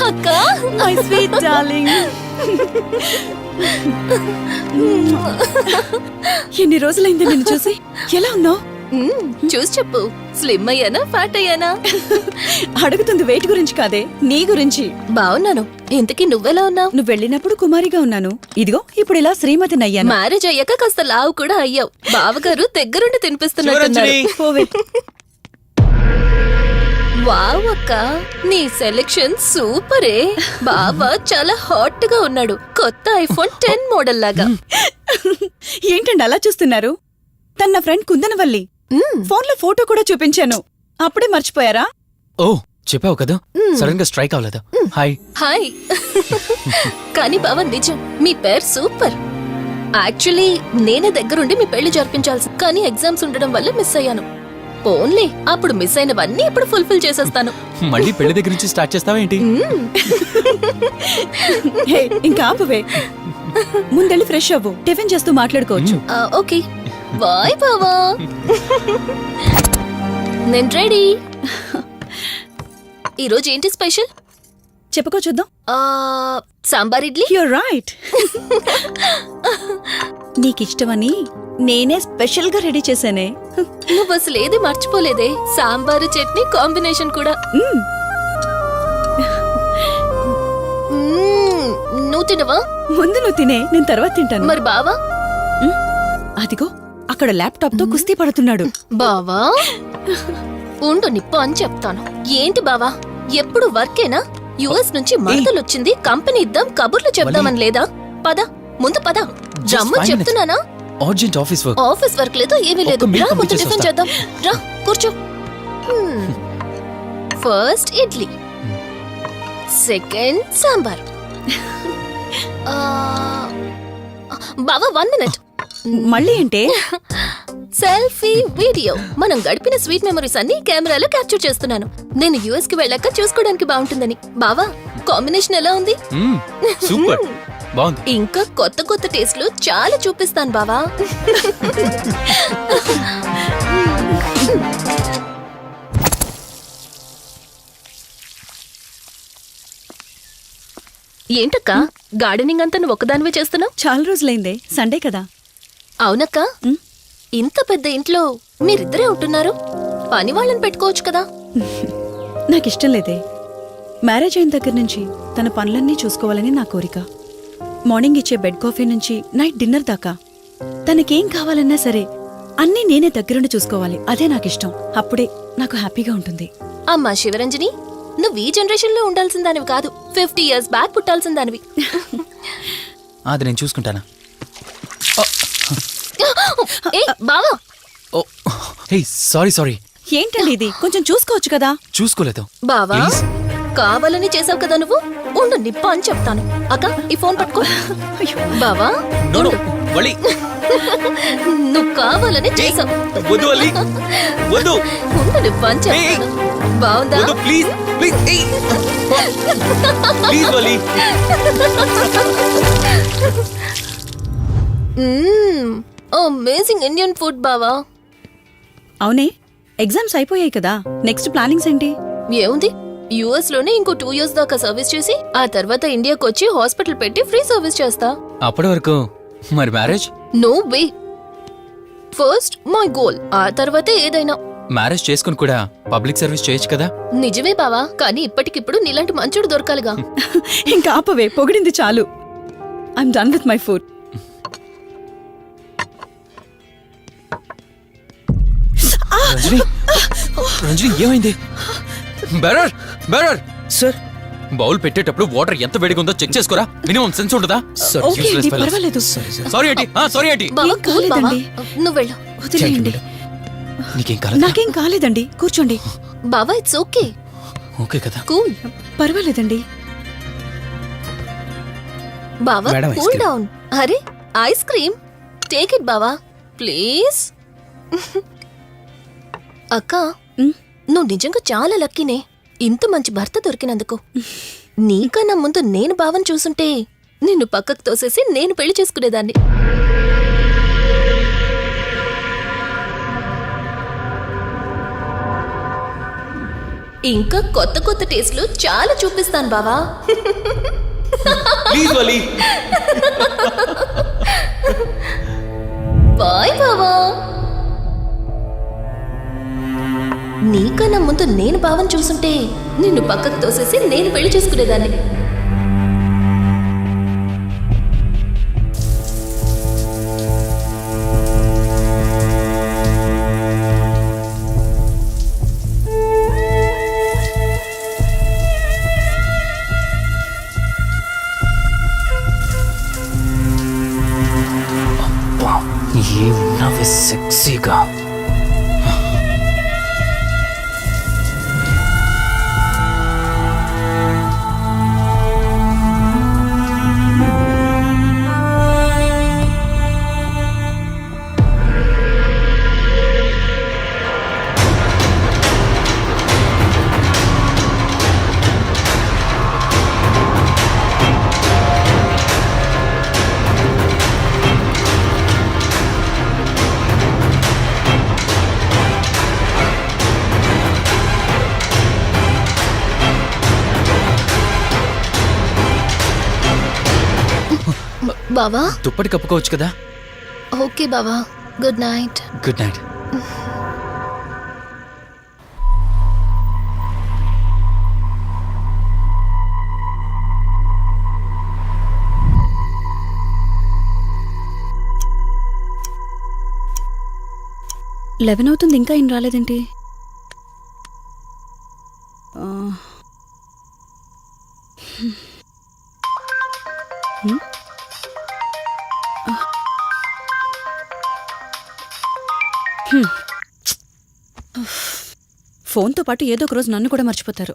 అక్క, my sweet darling. ఎన్ని రోజులైంది నిన్ను చూసి. ఎలా ఉన్నావు? చూసి చెప్పు. స్లిమ్ అయ్యానా, ఫ్యాట్ అయ్యానా? అడుగుతుంది వెయిట్ గురించి కాదే, నీ గురించి. బావున్నాను. ఇంతకీ నువ్వెలా ఉన్నావు? నువ్వు వెళ్ళినప్పుడు కుమారిగా ఉన్నాను, ఇదిగో ఇప్పుడు ఇలా శ్రీమతిని అయ్యాను. మ్యారేజ్ అయ్యాక కాస్త లావు కూడా అయ్యావు. బావగారు దగ్గరుండి తినిపిస్తున్నట్టున్నారు. పోవే. వావ్ అక్క, నీ సెలెక్షన్ సూపరే. బావ చాలా హాట్ గా ఉన్నాడు, కొత్త ఐఫోన్ 10 మోడల్ లాగా. ఏంటండి అలా చూస్తున్నారు? తన ఫ్రెండ్ కుందనవల్లి. ఫోన్ లో ఫోటో కూడా చూపించాను, అప్పుడే మర్చిపోయారా? ఓ చెప్పావు కదా, సడన్ గా స్ట్రైక్ అవ్వలేదు. Hi hi. కానీ బావ నిజం, మీ పేరు సూపర్. యాక్చువల్లీ నేనే దగ్గరుండి మీ పెళ్లి జరిపించాల్సి, కానీ ఎగ్జామ్స్ ఉండడం వల్ల మిస్ అయ్యాను. ఓన్లీ అప్పుడు మిస్ అయినవన్నీ ఇప్పుడు ఫుల్ఫిల్ చేసేస్తాను. మళ్ళీ పెళ్లి దగ్గర నుంచి స్టార్ట్ చేస్తావా ఏంటి? ఇంకా ఆపువే, ముందెళ్ళి ఫ్రెష్ అవ్వు, టిఫిన్ చేస్తూ మాట్లాడుకోవచ్చు. ఓకే బాయ్ బావా. నేను రెడీ. ఈరోజు ఏంటి స్పెషల్ చెప్పుకో చూద్దాం. సాంబార్ ఇడ్లీ. You're right. నీకిష్టమని నేనే స్పెషల్ గా రెడీ చేశానే. నువ్వు అసలు ఏది మర్చిపోలేదే, సాంబారు చట్నీ కాంబినేషన్ కూడా. నువ్వు తినవా? ముందు నువ్వు తినే, నేను తర్వాత తింటాను. మరి బావా? అదిగో అక్కడ ల్యాప్టాప్ తో కుస్తీ పడుతున్నాడు. బావా ఉండు, నిప్పు అని చెప్తాను. ఏంటి బావా ఎప్పుడు వర్కేనా? యుఎస్ నుంచి మరదలొచ్చింది, కంపెనీ ఇద్దాం, కబుర్లు చెప్దామని లేదా? పద ముందు పద. జమ్ము చెప్తున్నానా? Urgent office work. Office work లేదు, ఏమీ లేదు. రా ముందు టిఫిన్ చేద్దాం. రా కూర్చో. First idli, second sambar. బావా 1 మినిట్. మళ్ళీ ఏంటే? Selfie video. మనం గడిపిన స్వీట్ మెమరీస్ అన్ని కెమెరాలో క్యాప్చర్ చేస్తున్నాను. నేను యుఎస్ కి వెళ్ళాక చూసుకోవడానికి బాగుంటుందని. బావా కాంబినేషన్ ఎలా ఉంది? సూపర్ బాగుంది. ఇంకా కొత్త కొత్త టేస్ట్లు చాలా చూపిస్తాను బావా. ఏంటక్క గార్డెనింగ్ అంతా నువ్వు ఒకదానివే చేస్తున్నావు? చాలా రోజులైందే, సండే కదా. అవునక్క, ఇంత పెద్ద ఇంట్లో మీరిద్దరే ఉంటున్నారు, పని వాళ్ళని పెట్టుకోవచ్చు కదా. నాకిష్టం లేదే. మ్యారేజ్ అయిన దగ్గర నుంచి తన పనులన్నీ చూసుకోవాలని నా కోరిక. మార్నింగ్ ఇచ్చే బెడ్ కాఫీ నుంచి నైట్ డిన్నర్ దాకా తనకేం కావాలన్నా సరే అన్నీ నేనే దగ్గరుండి చూసుకోవాలి. అదే నాకిష్టం. అప్పుడే నాకు హ్యాపీగా ఉంటుంది. అమ్మా శివరంజని, నువ్వు ఈ జనరేషన్ లో ఉండాల్సిన దానివి కాదు, 50 years బ్యాక్ పుట్టాల్సిన దానివి. అది నేను చూసుకుంటానా? బావా సారీ. ఏంటండి ఇది? కొంచెం చూసుకోవచ్చు కదా. చూసుకోలేదు బావా, కావాలని చేసావు కదా నువ్వు. ఉండు నిప్ప అని చెప్తాను. అక్క ఈ ఫోన్ పట్టుకో. బావా నువ్వు కావాలని చేసావు. ఉండు నిప్ప అని చెప్తాను. బావుందా? అమేజింగ్ ఇండియన్ ఫుడ్ బావా. అవునే, ఎగ్జామ్స్ అయిపోయాయి కదా, నెక్స్ట్ ప్లానింగ్స్ ఏంటి? ఏముంది, యుఎస్ లోనే ఇంకో 2 years దాకా సర్వీస్ చేసి ఆ తర్వాత ఇండియాకి వచ్చి హాస్పిటల్ పెట్టి ఫ్రీ సర్వీస్ చేస్తా. అప్పటి వరకు మరి marriage? No way. First my goal, ఆ తర్వాతే ఏదైనా. మ్యారేజ్ చేసుకుని కూడా పబ్లిక్ సర్వీస్ చేయొచ్చు కదా. నిజమే బావా, కానీ ఇప్పటికిప్పుడు నీలాంటి మంచుడు దొరకాలిగా. ఇంకా ఆపవే, పొగిడింది చాలు. I'm done with my food. Ranjani ఏమైంది? బెరర్ సార్ బౌల్ పెట్టేటప్పుడు వాటర్ ఎంత వేడిగా ఉందో చెక్ చేసుకోరా. మినిమం సెన్స్ ఉంటుందా? ఓకే అండి, పర్వాలేదు. Sorry aunty, sorry aunty. బావా ఏం కూల్ బావా కాలేదండి. నువ్వు వెళ్ళు. వదిలేయండి. నీకేం కాలేదు? నాకేం కాలేదండి, కూర్చోండి. బావా ఇట్స్ ఓకే ఓకే కదా. కూల్. పర్వాలేదండి. బావా madam, ice cool cream. Down. అరే ఐస్ క్రీమ్ టేక్ ఇట్ బావా ప్లీజ్. అక్క ఉమ్, నువ్వు నిజంగా చాలా లక్కీనే, ఇంత మంచి భర్త దొరికినందుకు. నీకన్నా ముందు నేను బావని చూసుంటే నిన్ను పక్కకు తోసేసి నేను పెళ్లి చేసుకునేదాన్ని. ఇంకా కొత్త కొత్త టేస్ట్లు చాలా చూపిస్తాను బావా. Please Vali. బాయ్ బావా. నీకన్నా ముందు నేను బావని చూసుంటే నిన్ను పక్కకు తోసేసి నేను పెళ్లి చేసుకునేదాన్ని. ఏమున్నావే సెక్సీగా. బావా దుప్పటి కప్పుకోవచ్చు కదా. ఓకే బావా, good night. Good night. Eleven అవుతుంది, ఇంకా ఏం రాలేదేంటి? ఆ, హ్మ్. హ్మ్. ఫోన్తో పాటు ఏదో ఒక రోజు నన్ను కూడా మర్చిపోతారు.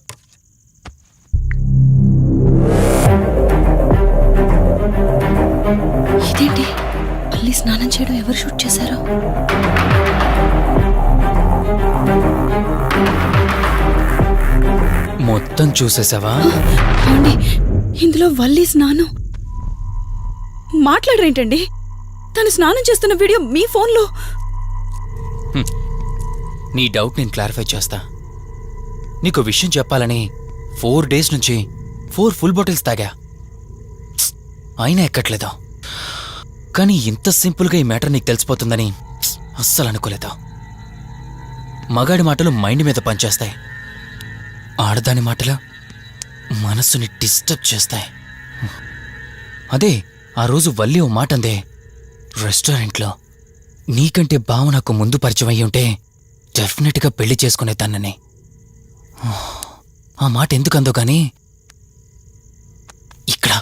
ఇదేంటి, మళ్ళీ స్నానం చేయడం ఎవరు షూట్ చేశారో? మొత్తం చూసేసావా? ఏమండి, ఇందులో వల్లి స్నానం మాట్లాడరేంటండి? తను స్నానం చేస్తున్న వీడియో మీ ఫోన్లో. నీ డౌట్ నేను క్లారిఫై చేస్తా. నీకు విషయం చెప్పాలని 4 days నుంచి 4 full బాటిల్స్ తాగా, అయినా ఎక్కట్లేదు. కానీ ఇంత సింపుల్గా ఈ మ్యాటర్ నీకు తెలిసిపోతుందని అస్సలు అనుకోలేదు. మగాడి మాటలు మైండ్ మీద పనిచేస్తాయి, ఆడదాని మాటలు మనస్సుని డిస్టర్బ్ చేస్తాయి. అదే ఆ రోజు వల్లి ఓ మాట అందే రెస్టారెంట్లో, నీకంటే బావ నాకు ముందు పరిచయం అయ్యి ఉంటే డెఫినెట్గా పెళ్లి చేసుకునేదాన్నని. ఆ మాట ఎందుకందో గాని ఇక్కడ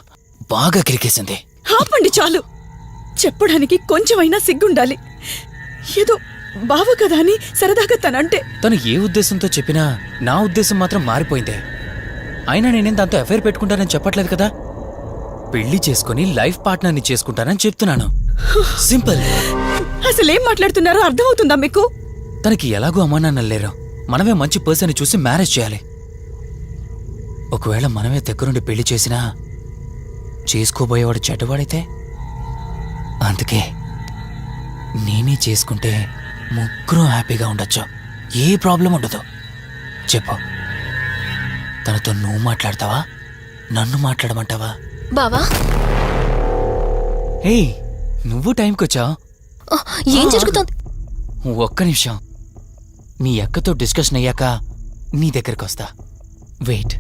బాగా కిరికేసింది. ఆపండి చాలు, చెప్పడానికి కొంచెమైనా సిగ్గుండాలి. ఏదో బావ కదా అని సరదాగా తనంటే. తను ఏ ఉద్దేశంతో చెప్పినా నా ఉద్దేశం మాత్రం మారిపోయిందే. అయినా నేనేం దాంతో అఫైర్ పెట్టుకుంటానని చెప్పట్లేదు కదా. పెళ్లి చేసుకుని లైఫ్ పార్ట్నర్ని చేసుకుంటానని చెప్తున్నాను. సింపుల్. అసలేం మాట్లాడుతున్నారో అర్థమవుతుందా మీకు? తనకి ఎలాగో అమ్మానాన్నలు లేరు, మనమే మంచి పర్సన్ చూసి మ్యారేజ్ చేయాలి. ఒకవేళ మనమే దగ్గరుండి పెళ్లి చేసినా చేసుకోబోయేవాడు చెడ్డవాడైతే. అందుకే నేనే చేసుకుంటే ముగ్గురు హ్యాపీగా ఉండొచ్చు, ఏ ప్రాబ్లం ఉండదు. చెప్పు, తనతో నువ్వు మాట్లాడతావా, నన్ను మాట్లాడమంటావా? బావా ఏయ్, నువ్వు టైంకొచ్చావు. ఏం జరుగుతోంది? ఒక్క నిమిషం, మీ అక్కతో డిస్కషన్ అయ్యాక నీ దగ్గరికి వస్తా. వెయిట్,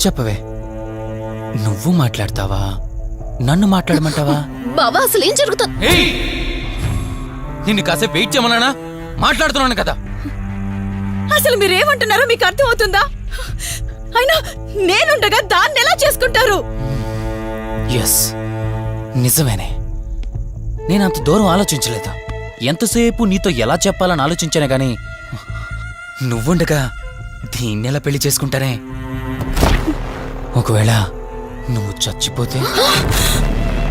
చెప్పవే, నువ్వు మాట్లాడతావా, నన్ను మాట్లాడమంటావా? బావా అసలు ఏం జరుగుతోంది? ఏయ్, నిన్ను కాసేపు వెయిట్ చేయమన్నానా? మాట్లాడుతున్నాను కదా. అసలు మీరేమంటున్నారో మీకు అర్థమవుతుందా? అయినా నేనుండగా దాన్ని ఎలా చేసుకుంటారు? ఎస్, నిజమేనే. నేనంత దూరం ఆలోచించలేదు. ఎంతసేపు నీతో ఎలా చెప్పాలని ఆలోచించానే గాని నువ్వుండగా దీన్నెలా పెళ్లి చేసుకుంటానే? ఒకవేళ నువ్వు చచ్చిపోతే?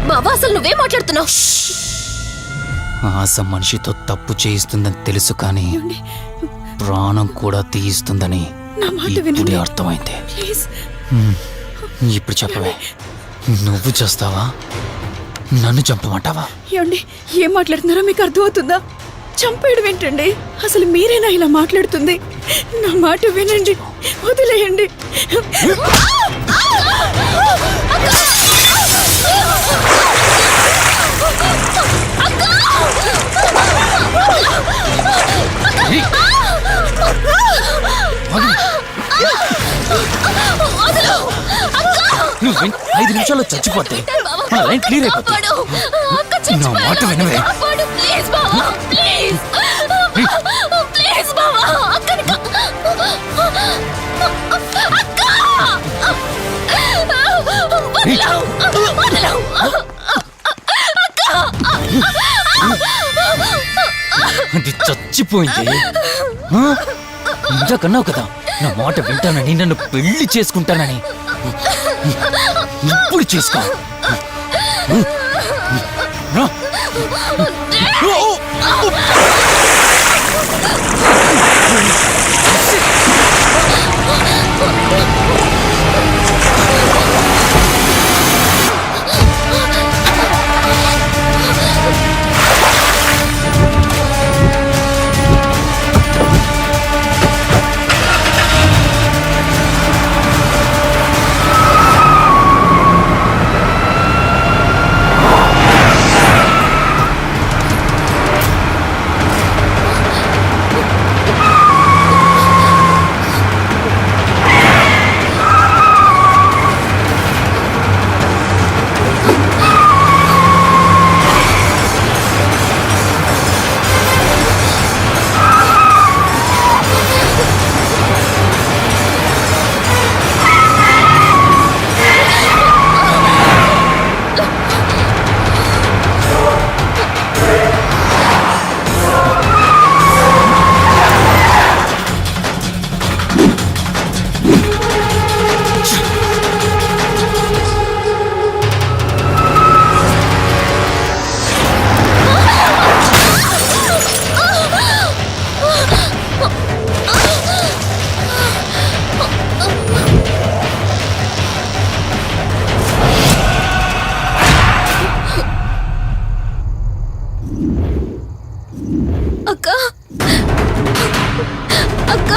బావా అసలు నువ్వేం మాట్లాడుతున్నావు? ఆశ మనిషితో తప్పు చేయిస్తుందని తెలుసు కానీ ప్రాణం కూడా తీయిస్తుందని నా మాట ఇప్పుడే వినండి. అర్థమైంది. ప్లీజ్. ఇప్పుడు చెప్పవే, నువ్వు చేస్తావా, నన్ను చంపమంటావా? ఏమండి, ఏం మాట్లాడుతున్నారో మీకు అర్థమవుతుందా? చంపేయడం ఏంటండి? అసలు మీరేనా ఇలా మాట్లాడుతుంది? నా మాట వినండి, వదిలేయండి. నువ్వు 5 నిమిషాల్లో చచ్చిపోతే మన లైన్ క్లియర్ అయిపోతుంది. నా మాట వినవే. ప్లీజ్ బావా, ప్లీజ్ ప్లీజ్ బావా, అక్కని అది చచ్చిపోయింది. ఇంతకన్నావు కదా నా మాట వింటానని, నన్ను పెళ్లి చేసుకుంటానని. ఇప్పుడు చేసుకో. రా. అక్క అక్క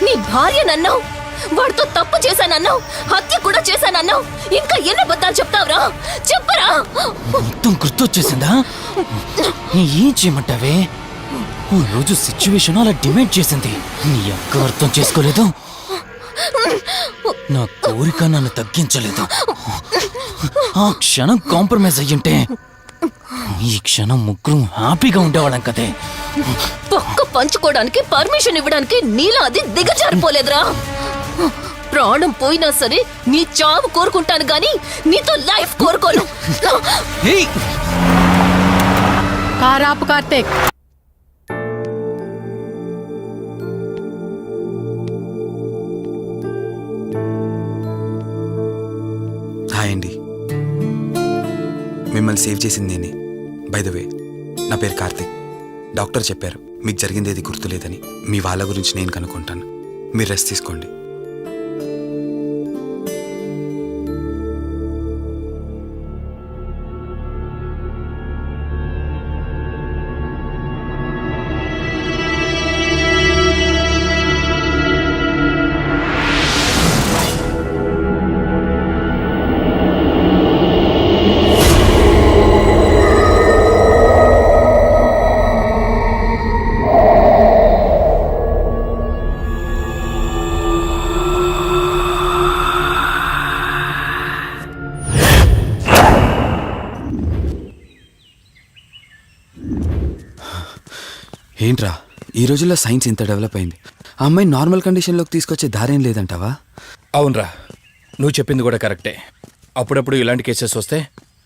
నీ భార్య నన్నావు, వాడితో తప్పు చేశానన్నావు, హత్య కూడా చేశానన్నావు. ఇంకా ఎన్ని అబద్ధాలు చెప్తావురా? చెప్పరా? మొత్తం గుర్తొచ్చేసిందా? ఏం చేయమంటావే? ఓ రోజు సిచ్యువేషన్ అలా డిమాండ్ చేసింది. నీ అక్క అర్థం చేసుకోలేదు. నా కోరిక నన్ను తగ్గించలేదు. ఆ క్షణం కాంప్రమైజ్ అయ్యుంటే ఈ క్షణం ముగ్గురు హ్యాపీగా ఉండేవాళ్ళం కదే. పక్క పంచుకోవడానికి పర్మిషన్ ఇవ్వడానికి నీలా అది దిగజారిపోలేదురా. ప్రాణం పోయినా సరే నీ చావు కోరుకుంటాను గాని నీతో లైఫ్ కోరుకోను. ఏయ్! కారాపు కార్తీక్, హాయ్ అండి, మిమ్మల్ని సేవ్ చేసింది నేనే. బై ద వే, నా పేరు కార్తీక్. డాక్టర్ చెప్పారు మీకు జరిగింది ఏది గుర్తులేదని. మీ వాళ్ళ గురించి నేను కనుక్కుంటాను, మీరు రెస్ట్ తీసుకోండి. ఏంట్రా ఈ రోజుల్లో సైన్స్ ఇంత డెవలప్ అయింది, ఆ అమ్మాయి నార్మల్ కండిషన్లోకి తీసుకొచ్చే దారేం లేదంటావా? అవునరా, నువ్వు చెప్పింది కూడా కరెక్టే. అప్పుడప్పుడు ఇలాంటి కేసెస్ వస్తే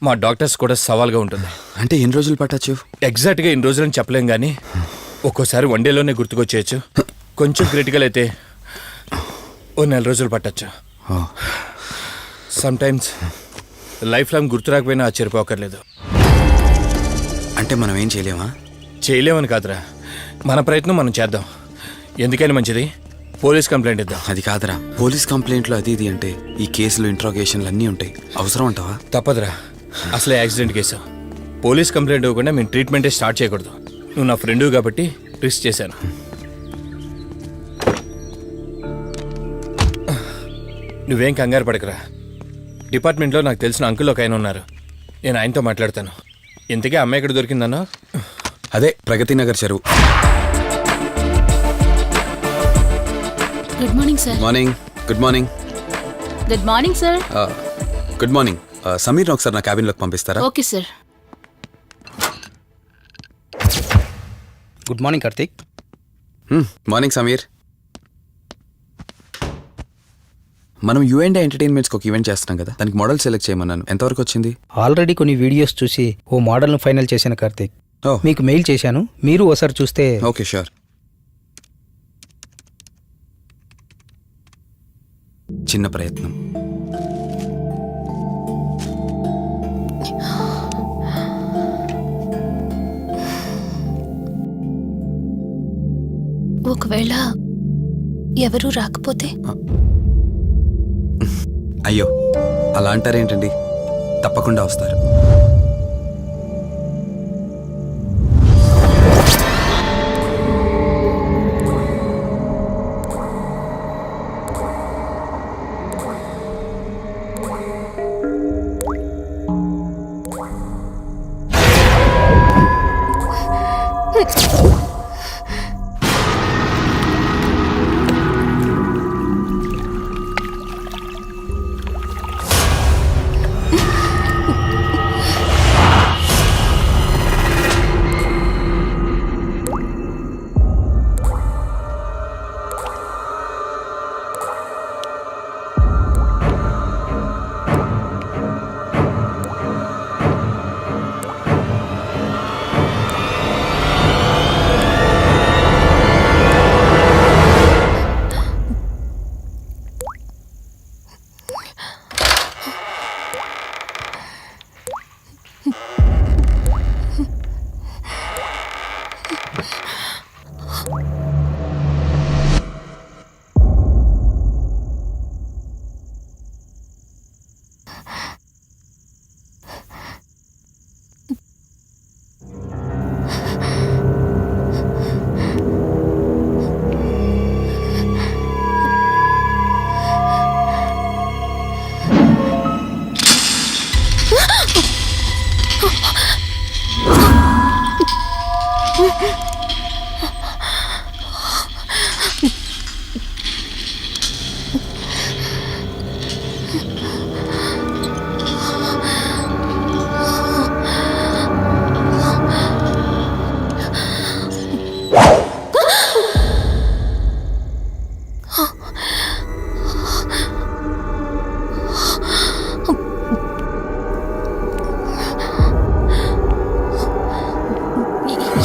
మా డాక్టర్స్ కూడా సవాల్గా ఉంటుంది. అంటే ఎన్ని రోజులు పట్టచ్చు? ఎగ్జాక్ట్గా ఇన్ని రోజులని చెప్పలేం కానీ ఒక్కోసారి వన్ డేలోనే గుర్తుకొచ్చేయచ్చు. కొంచెం క్రిటికల్ అయితే ఓ 4 రోజులు పట్టచ్చు. సమ్టైమ్స్ లైఫ్ లాంగ్ గుర్తు రాకపోయినా ఆశ్చర్యపోకర్లేదు. అంటే మనం ఏం చేయలేమా? చేయలేమని కాదురా, మన ప్రయత్నం మనం చేద్దాం. ఎందుకని మంచిది, పోలీస్ కంప్లైంట్ ఇద్దాం. అది కాదురా, పోలీస్ కంప్లైంట్లు అది ఇది అంటే ఈ కేసులు ఇంట్రాగేషన్లు అన్నీ ఉంటాయి, అవసరం అంటావా? తప్పదురా, అసలే యాక్సిడెంట్ కేసు. పోలీస్ కంప్లైంట్ ఇవ్వకుండా మేము ట్రీట్మెంటే స్టార్ట్ చేయకూడదు. నువ్వు నా ఫ్రెండు కాబట్టి రిస్క్ చేశాను. నువ్వేం కంగారు పడకరా. డిపార్ట్మెంట్లో నాకు తెలిసిన అంకుల్ ఒక ఆయన ఉన్నారు, నేను ఆయనతో మాట్లాడతాను. ఇంతకీ అమ్మాయి ఎక్కడ దొరికిందన్నా? అదే ప్రగతి నగర్ చెరువు. Good morning sir. Morning. Good morning. Good morning sir. Good morning. సమీర్ని ఒకసారి నా క్యాబిన్లోకి పంపిస్తారా? Okay sir. Good morning Karthik. Morning Sameer. మనం యుఎండే ఎంటర్టైన్మెంట్స్కి ఒక ఈవెంట్ చేస్తున్నాం కదా, దానికి మోడల్ సెలెక్ట్ చేయమన్నాను. ఎంతవరకు వచ్చింది? ఆల్రెడీ కొన్ని వీడియోస్ చూసి ఓ మోడల్ను ఫైనల్ చేశాను కార్తీక్. ఓ మీకు మెయిల్ చేశాను, మీరు ఒకసారి చూస్తే. Okay sure. చిన్న ప్రయత్నం. ఒకవేళ ఎవరూ రాకపోతే? అయ్యో అలా అంటారేంటండి, తప్పకుండా వస్తారు.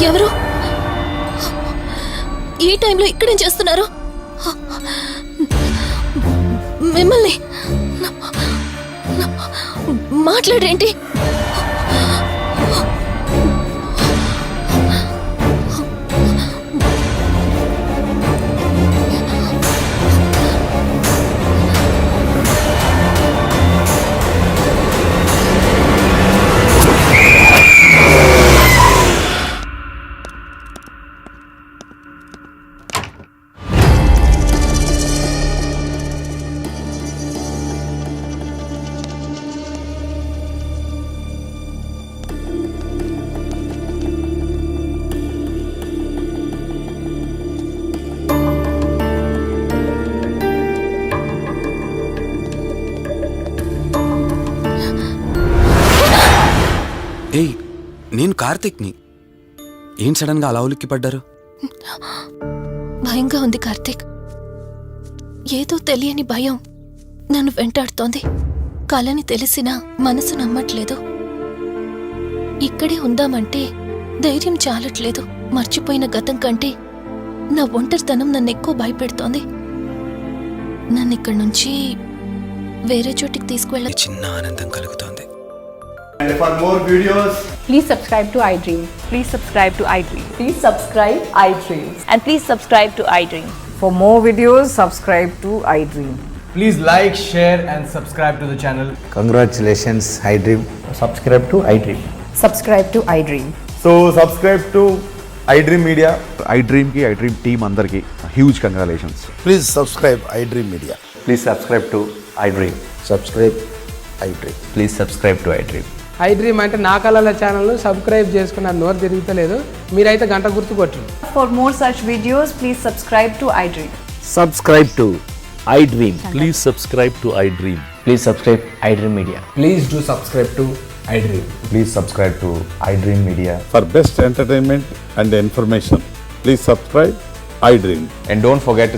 ఎవరు ఈ టైంలో ఇక్కడేం చేస్తున్నారు? మిమ్మల్ని మాట్లాడేంటి? ఏయ్, నేను కార్తిక్ని. ఏం సడన్గా అలా ఉలిక్కి పడ్డారు? భయంగా ఉంది కార్తీక్. ఏదో తెలియని భయం నన్ను వెంటాడుతోంది. కలని తెలిసినా మనసు నమ్మట్లేదు. ఇక్కడే ఉందామంటే ధైర్యం చాలట్లేదు. మర్చిపోయిన గతం కంటే నా ఒంటరితనం నన్ను ఎక్కువ భయపెడుతోంది. నన్ను ఇక్కడి నుంచి వేరే చోటికి తీసుకువెళ్ళ. చిన్న ఆనందం కలుగుతోంది. And for more videos, Please subscribe to iDream. Please subscribe to iDream. Please subscribe iDream. And please subscribe to iDream. For more videos, subscribe to iDream. please like, share, and subscribe to the channel. Congratulations, iDream. Subscribe to iDream. Subscribe to iDream. So subscribe to iDream Media. iDream की iDream team अंदर की huge congratulations. Please subscribe iDream Media. Please subscribe to iDream. Subscribe iDream. Please subscribe to iDream. iDream అంటే నా కళల channel subscribe చేసుకున్న నోరు తిరుగుతలేదు. మీరైతే గంట గుర్తు కొట్టండి. For more such videos, please subscribe to iDream. Subscribe to iDream. Please subscribe to iDream. Please subscribe iDream Media. Please do subscribe to iDream. Please subscribe to iDream Media. For best entertainment and information, please subscribe iDream. And don't forget to